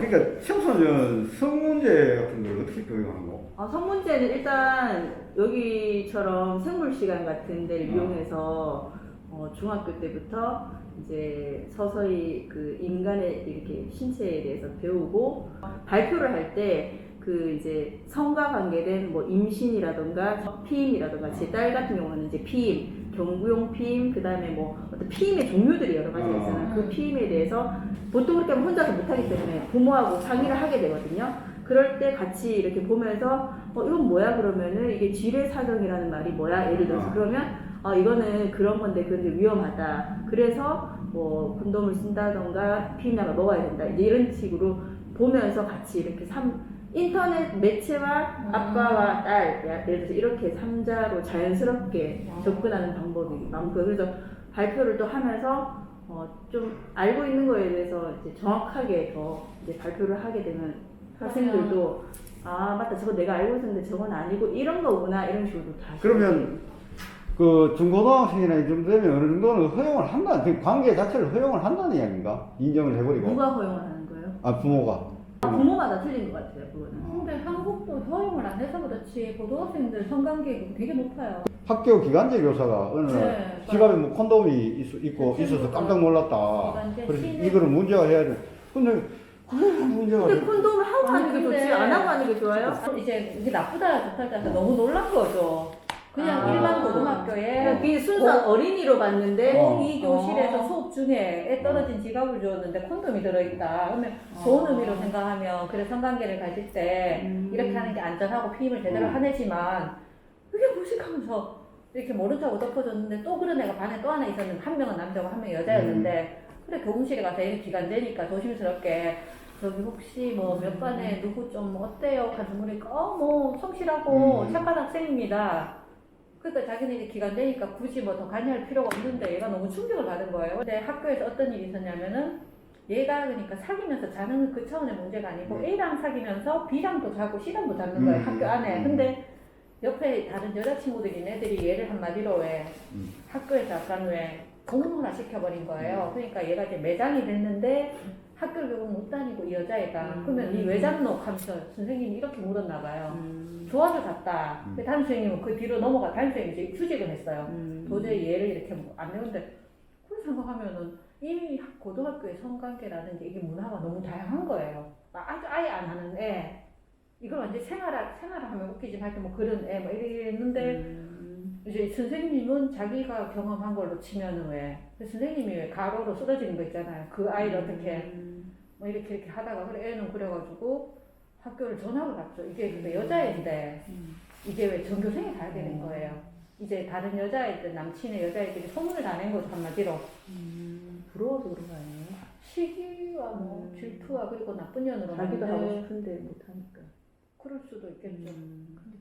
그러니까 청소년 성문제 같은 걸 어떻게 교육하는 거? 성문제는 일단 여기처럼 생물 시간 같은 데를 이용해서 중학교 때부터 이제 서서히 그 인간의 이렇게 신체에 대해서 배우고 발표를 할 때 그 이제 성과 관계된 뭐 임신이라던가 피임이라던가 제 딸 같은 경우는 이제 피임, 경구용 피임, 그 다음에 뭐 어떤 피임의 종류들이 여러 가지가 있잖아요. 그 피임에 대해서 보통 그렇게 하면 혼자서 못하기 때문에 부모하고 상의를 하게 되거든요. 그럴 때 같이 이렇게 보면서 이건 뭐야 그러면은 이게 지뢰사정이라는 말이 뭐야 예를 들어서 그러면 이거는 그런 건데 그런데 위험하다. 그래서 뭐 콘돔을 쓴다던가 피임약을 먹어야 된다. 이제 이런 식으로 보면서 같이 이렇게 인터넷 매체와 아빠와 딸 예를 들어서 이렇게 3자로 자연스럽게 접근하는 방법이 많고요. 그래서 발표를 또 하면서 좀 알고 있는 거에 대해서 이제 정확하게 더 이제 발표를 하게 되면 학생들도 맞다 저거 내가 알고 있었는데 저건 아니고 이런 거구나 이런 식으로 다. 그러면 그 중고등학생이나 이 정도 되면 어느 정도는 허용을 한다는, 그 관계 자체를 허용을 한다는 이야기인가? 인정을 해버리고. 누가 허용을 하는 거예요? 부모가. 부모마다 틀린 것 같아요, 그거는. 근데 한국도 허용을 안 해서 그렇지 고등학생들 성관계가 되게 높아요. 학교 기간제 교사가 어느 날 지갑에 뭐 콘돔이 있고 있어서 깜짝 놀랐다. 그래서 이거를 문제화해야 돼. 근데 그게 문제가 근데 돼. 콘돔을 하고 하는 게 좋지 안 하고 하는 게 좋아요? 이제 이게 나쁘다 좋다 해서 너무 놀란 거죠. 그냥 일반 고등학교에 그게 순수 어린이로 봤는데 이 교실에서 수업 중에 애 떨어진 지갑을 주었는데 콘돔이 들어있다. 그러면 좋은 의미로 생각하면 그래 성관계를 가질 때 이렇게 하는 게 안전하고 피임을 제대로 하내지만 그게 무식하면서 이렇게 모른 척하고 덮어줬는데 또 그런 애가 반에 또 하나 있었는데 한 명은 남자고 한 명은 여자였는데 그래 교무실에 가서 애는 기간제니까 조심스럽게 저기 혹시 뭐 몇 반에 누구 좀 어때요? 가서 물으니까 뭐 성실하고 착한 학생입니다. 그러니까 자기는 이제 기간제니까 굳이 뭐 더 관여할 필요가 없는데 얘가 너무 충격을 받은 거예요. 근데 학교에서 어떤 일이 있었냐면은 얘가 그러니까 사귀면서 자는 그 차원의 문제가 아니고 A랑 사귀면서 B랑도 자고 C랑도 자는 거예요. 학교 안에. 근데 옆에 다른 여자친구들이 애들이 얘를 한마디로 왜 학교에서 약간 왜 공문화 시켜버린 거예요. 그러니까 얘가 이제 매장이 됐는데 학교를 결국 못 다니고 이 여자애가 그러면 이 외장록 하면서 선생님이 이렇게 물었나 봐요. 좋아서 갔다. 담임 선생님은 그 뒤로 넘어가 담임 선생님이 이제 휴직을 했어요. 도저히 얘를 이렇게 안 되는데 그런 생각하면은 이미 고등학교의 성관계라든지 이게 문화가 너무 다양한 거예요. 아예 안 하는 애 이걸 완전 생활하면 웃기지 하여튼 뭐 그런 애 뭐 이랬는데 이제 선생님은 자기가 경험한 걸로 치면은 왜 선생님이 왜 가로로 쓰러지는 거 있잖아요. 그 아이를 어떻게 뭐 이렇게 하다가 그래 애는 그래가지고 학교를 전학을 갔죠. 이게 근데 여자애인데 이게 왜 전교생이 가야 되는 거예요. 이제 다른 여자애들 남친의 여자애들이 소문을 다 낸 거죠 한마디로. 부러워서 그런 거 아니에요? 시기와 뭐 질투와 그리고 나쁜 년으로 자기도 하고 싶은데 못하니까. 그럴 수도 있겠죠.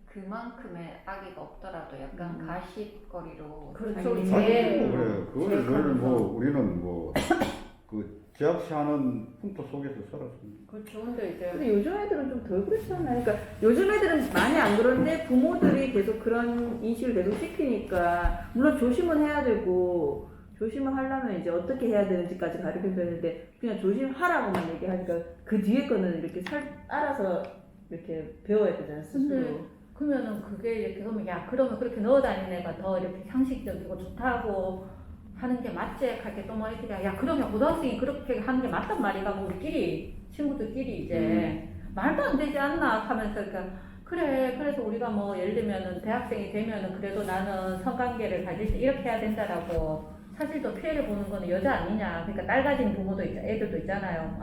그만큼의 악의가 없더라도 약간 가십거리로. 그렇죠. 자기 제일 그래. 그거를 늘 우리는 그 제압시하는 풍토 속에서 살았습니다. 그렇죠. 근데 이제 근데 요즘 애들은 좀 덜 그렇잖아요. 그러니까 요즘 애들은 많이 안 그런데 부모들이 계속 그런 인식을 계속 시키니까 물론 조심은 해야 되고 조심을 하려면 이제 어떻게 해야 되는지까지 가르쳐줘야 되는데 그냥 조심하라고만 얘기하니까 그 뒤에 거는 이렇게 알아서 이렇게 배워야 되잖아요, 스스로. 그러면은 그게 이렇게 그러면 그러면 그렇게 넣어 다니는 애가 더 이렇게 상식적이고 좋다고 하는 게 맞지? 할게 또 뭐 이렇게 그러면 고등학생이 그렇게 하는 게 맞단 말이가 뭐 우리끼리 친구들끼리 이제 말도 안 되지 않나 하면서 그러니까 그래 그래서 우리가 뭐 예를 들면은 대학생이 되면은 그래도 나는 성관계를 가질 때 이렇게 해야 된다라고 사실 또 피해를 보는 거는 여자 아니냐 그러니까 딸 가진 부모도 애들도 있잖아요.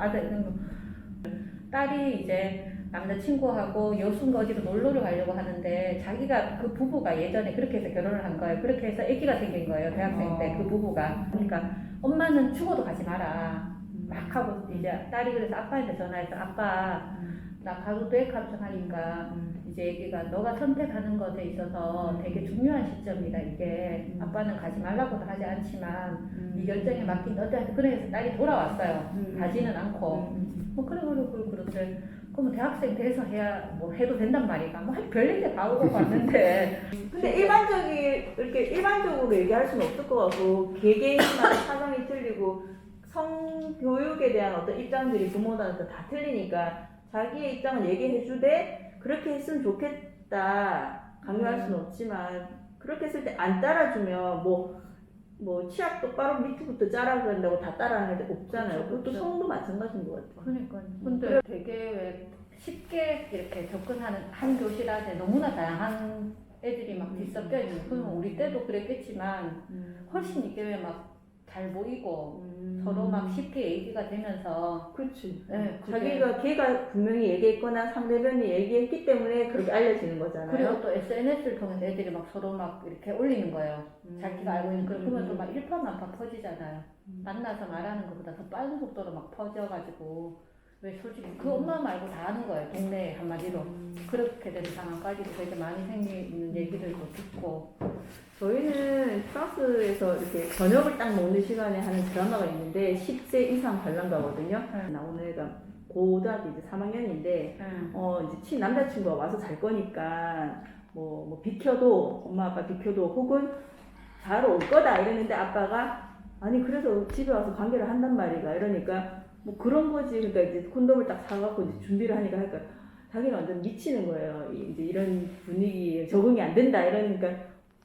딸이 이제 남자친구하고 여수인가 어디로 놀러를 가려고 하는데 자기가 그 부부가 예전에 그렇게 해서 결혼을 한 거예요. 그렇게 해서 아기가 생긴 거예요. 대학생 때 그 부부가. 그러니까 엄마는 죽어도 가지 마라. 막 하고 이제 딸이 그래서 아빠한테 전화해서 아빠 나 가도 돼? 하면서 하니까 이제 애기가 너가 선택하는 것에 있어서 되게 중요한 시점이다 이게 아빠는 가지 말라고도 하지 않지만 네 결정에 맡긴 너한테 그래서 딸이 돌아왔어요. 가지는 않고 뭐 그런데 그러면 대학생 돼서 뭐 해도 된단 말이야. 뭐 별일게 다 오고 갔는데. 근데 일반적으로 얘기할 수는 없을 것 같고 개개인마다 사정이 틀리고 성교육에 대한 어떤 입장들이 부모들한테 다 틀리니까 자기의 입장을 얘기해 주되 그렇게 했으면 좋겠다 강요할 수는 없지만 그렇게 했을 때 안 따라주면 뭐 치약 똑바로 밑부터 짜라 그런다고 다 따라하는 애들 없잖아요. 그것도 그렇죠. 성도 마찬가지인 것 같아요. 그러니까요. 근데 되게 왜 쉽게 이렇게 접근하는 한 교실 안에 너무나 다양한 애들이 막 뒤섞여 있는. 그러면 우리 때도 그랬겠지만 훨씬 이게 왜 막 잘 보이고 서로 막 쉽게 얘기가 되면서. 그렇지. 네, 걔가 분명히 얘기했거나 상대방이 얘기했기 때문에 그렇게 알려지는 거잖아요. 그리고 또 SNS를 통해서 애들이 막 서로 막 이렇게 올리는 거예요. 자기가 알고 있는 걸 그러면 또 막 일파만파 퍼지잖아요. 만나서 말하는 것보다 더 빠른 속도로 막 퍼져가지고 왜 솔직히 그 엄마 말고 다 아는 거예요. 동네에 한마디로. 그렇게 되는 상황까지도 되게 많이 생기는 얘기들도 듣고. 저희는 프랑스에서 이렇게 저녁을 딱 먹는 시간에 하는 드라마가 있는데 10세 이상 관람가거든요. 나오는 애가 고등학교 이제 3학년인데 이제 남자친구가 와서 잘 거니까 뭐 비켜도 엄마 아빠 비켜도 혹은 자러 올 거다 이랬는데 아빠가 아니 그래서 집에 와서 관계를 한단 말이가 이러니까 뭐 그런 거지. 그러니까 이제 콘돔을 딱 사갖고 이제 준비를 하니까 자기는 완전 미치는 거예요. 이제 이런 분위기에 적응이 안 된다 이러니까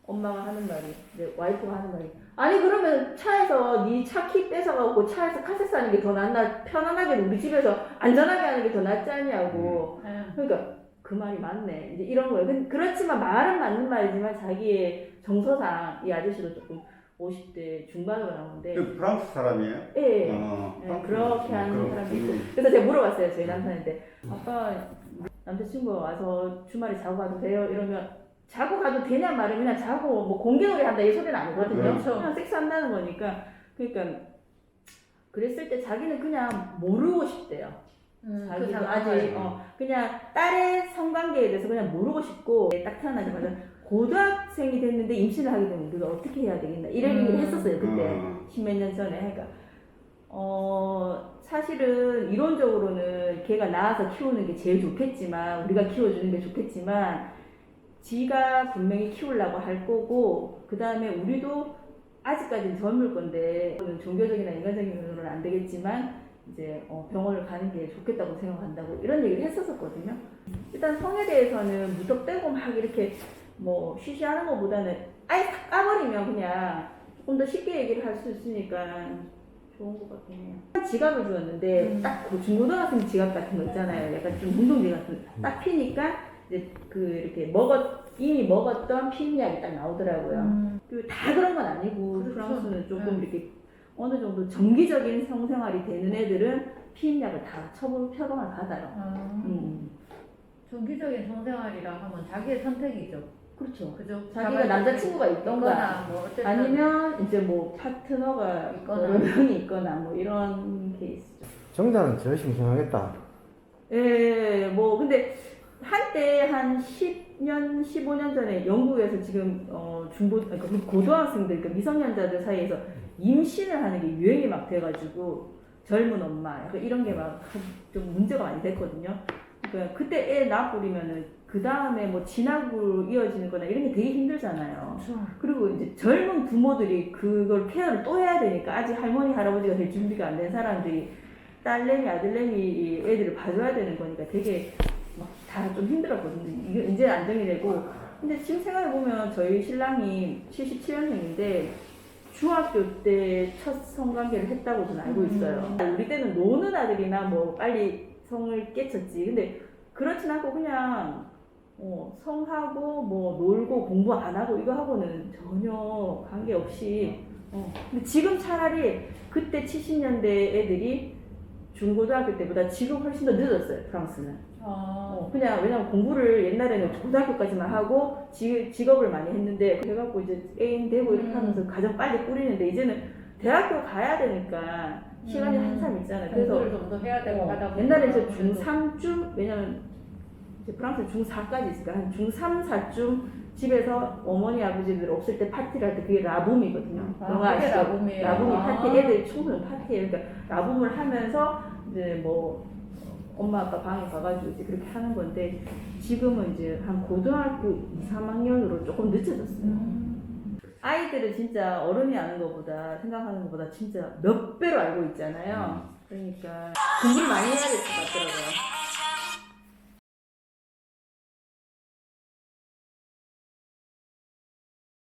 엄마가 하는 말이, 이제 와이프가 하는 말이, 아니 그러면 차에서 네 차 키 뺏어가고 차에서 카세트 하는 게 더 낫나, 편안하게 우리 집에서 안전하게 하는 게 더 낫지 않냐고. 그러니까 그 말이 맞네. 이제 이런 거예요. 그렇지만 말은 맞는 말이지만 자기의 정서상 이 아저씨도 조금 50대 중반으로 나오는데. 그 프랑스 사람이에요? 예. 네, 그렇게 하는 사람도 있고. 그래서 제가 물어봤어요, 저희 남편한테. 아빠, 남자친구가 와서 주말에 자고 가도 돼요? 이러면 자고 가도 되냐 말은 그냥 자고 뭐 공개놀이 한다 이 소리는 아니거든요. 그렇죠. 그냥 섹스한다는 거니까. 그러니까 그랬을 때 자기는 그냥 모르고 싶대요. 자기도 아직 그냥 딸의 성관계에 대해서 그냥 모르고 싶고 딱 태어나자마자 고등학생이 됐는데 임신을 하게 되면 우리가 어떻게 해야 되겠나 이런 얘기를 했었어요 그때 십몇 년 전에. 그러니까 사실은 이론적으로는 걔가 낳아서 키우는 게 제일 좋겠지만 우리가 키워주는 게 좋겠지만 지가 분명히 키우려고 할 거고 그 다음에 우리도 아직까지는 젊을 건데 종교적이나 인간적인 면으로는 안 되겠지만 이제 병원을 가는 게 좋겠다고 생각한다고 이런 얘기를 했었거든요. 일단 성에 대해서는 무턱대고 막 이렇게 뭐 쉬쉬하는 것보다는 아예 탁 까버리면 그냥 조금 더 쉽게 얘기를 할 수 있으니까 좋은 것 같긴 해요. 지갑을 주었는데 딱 그 중고등학생 지갑 같은 거 있잖아요. 약간 좀 운동지 같은 딱 피니까 이제 그 이렇게 이미 먹었던 피임약이 딱 나오더라고요. 그리고 다 그런 건 아니고 그렇죠. 프랑스는 조금 이렇게 어느 정도 정기적인 성생활이 되는 애들은 피임약을 다 처방을 받아요. 정기적인 성생활이라 하면 자기의 선택이죠. 그렇죠. 그죠? 자기가 남자친구가 있던가 뭐 어쨌든 아니면 이제 뭐 파트너가 여러 명이 있거나 뭐 이런 케이스죠. 정자는 제일 싱싱하겠다. 예, 뭐 근데 한때 한 10년, 15년 전에 영국에서 지금 그러니까 고등학생들, 그러니까 미성년자들 사이에서 임신을 하는 게 유행이 막 돼가지고 젊은 엄마 약간 이런 게 막 좀 문제가 많이 됐거든요. 그러니까 그때 애 낳아버리면은 그 다음에 뭐 진학으로 이어지는 거나 이런 게 되게 힘들잖아요. 그렇죠. 그리고 이제 젊은 부모들이 그걸 케어를 또 해야 되니까 아직 할머니, 할아버지가 될 준비가 안 된 사람들이 딸내미, 아들내미 애들을 봐줘야 되는 거니까 되게 막 다 좀 힘들었거든요. 이게 이제 안정이 되고. 근데 지금 생각해보면 저희 신랑이 77년생인데 중학교 때 첫 성관계를 했다고 저는 알고 있어요. 우리 때는 노는 아들이나 뭐 빨리 성을 깨쳤지. 근데 그렇진 않고 그냥 성하고 뭐 놀고 공부 안 하고 이거 하고는 전혀 관계없이 근데 지금 차라리 그때 70년대 애들이 중고등학교 때보다 지금 훨씬 더 늦었어요. 프랑스는. 그냥 왜냐면 공부를 옛날에는 고등학교까지만 하고 직업을 많이 했는데 그래갖고 이제 애인 되고 이렇게 하면서 가장 빨리 꾸리는데 이제는 대학교 가야 되니까 시간이 한참 있잖아요. 그래서 공부를 좀 더 해야 되고 하다 보니까 옛날에 이제 중3쯤 왜냐면 이제 프랑스 중4까지 있으니까 한 중3, 4쯤 집에서 어머니 아버지들 없을 때 파티를 할 때 그게 라붐이거든요. 그게 라붐이에요. 라붐이 파티, 애들 청소년 파티예요. 그러니까 라붐을 하면서 이제 뭐 엄마 아빠 방에 가가지고 이제 그렇게 하는 건데 지금은 이제 한 고등학교 2, 3학년으로 조금 늦춰졌어요. 아이들은 진짜 어른이 아는 것보다 생각하는 것보다 진짜 몇 배로 알고 있잖아요. 그러니까 공부를 많이 해야 될 것 같더라고요.